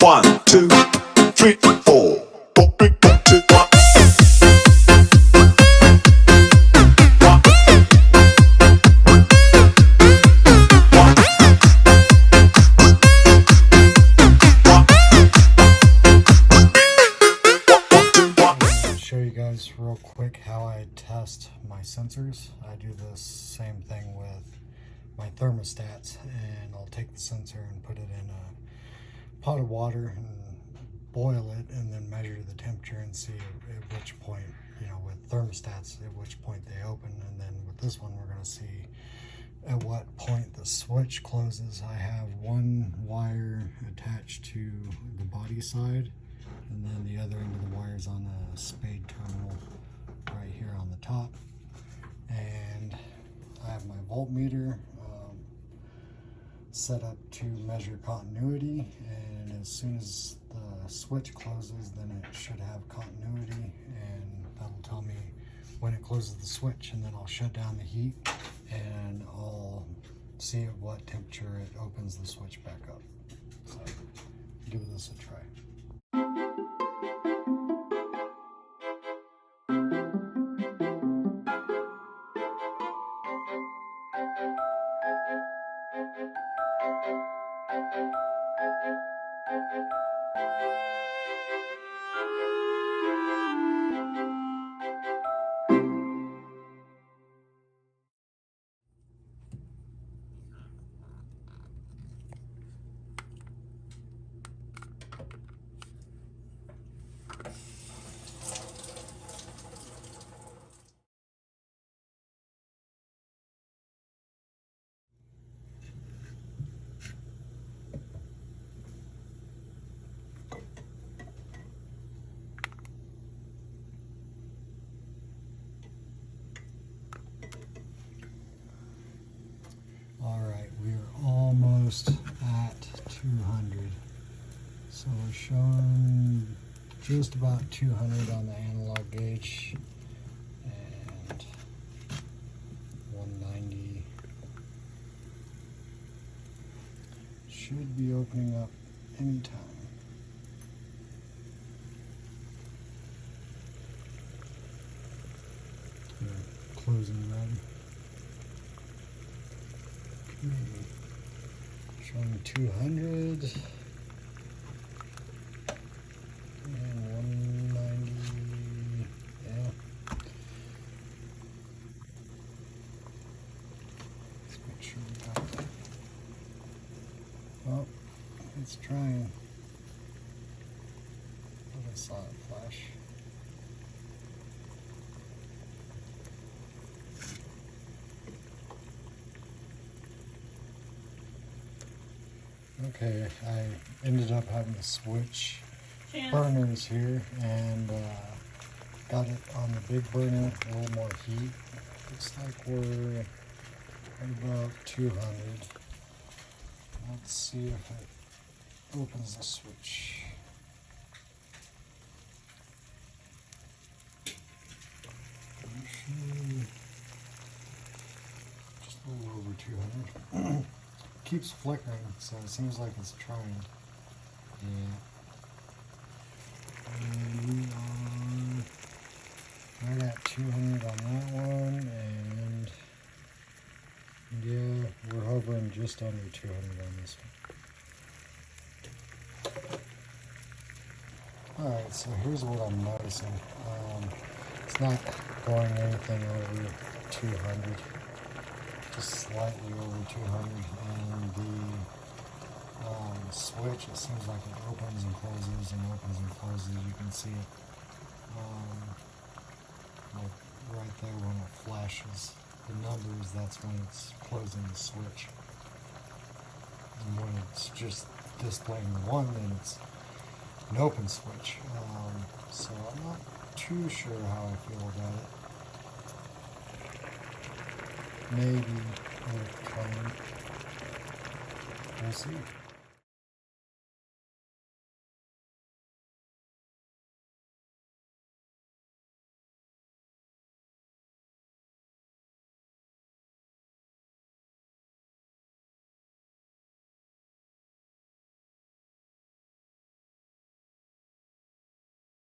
1, 2, 3, 4. Show you guys real quick how I test my sensors. I do the same thing with my thermostats, and I'll take the sensor and put it in a pot of water and boil it, and then measure the temperature and see at which point, you know, with thermostats, at which point they open. And then with this one, we're going to see at what point the switch closes. I have one wire attached to the body side, and then the other end of the wire is on a spade terminal right here on the top. And I have my voltmeter set up to measure continuity, and as soon as the switch closes, then it should have continuity, and that'll tell me when it closes the switch, and then I'll shut down the heat and I'll see at what temperature it opens the switch back up. So give this a try. Alright, we are almost at 200. So we're showing just about 200 on the analog gauge, and 190. Should be opening up anytime. Closing red. Showing 200 and 190. Yeah. Let's make sure we got that. Oh, it's trying. But I saw it flash. Okay, I ended up having to switch burners here, and got it on the big burner, a little more heat. Looks like we're at about 200. Let's see if it opens the switch. Just a little over 200. Keeps flickering, so it seems like it's trying. Yeah. And we are right at 200 on that one, and yeah, we're hovering just under 200 on this one. Alright, so here's what I'm noticing. It's not going anything over 200. Just slightly over 200, and the switch, it seems like it opens and closes and opens and closes. You can see it like right there when it flashes the numbers. That's when it's closing the switch, and when it's just displaying the one, then it's an open switch. So I'm not too sure how I feel about it. Maybe worth trying. We'll see.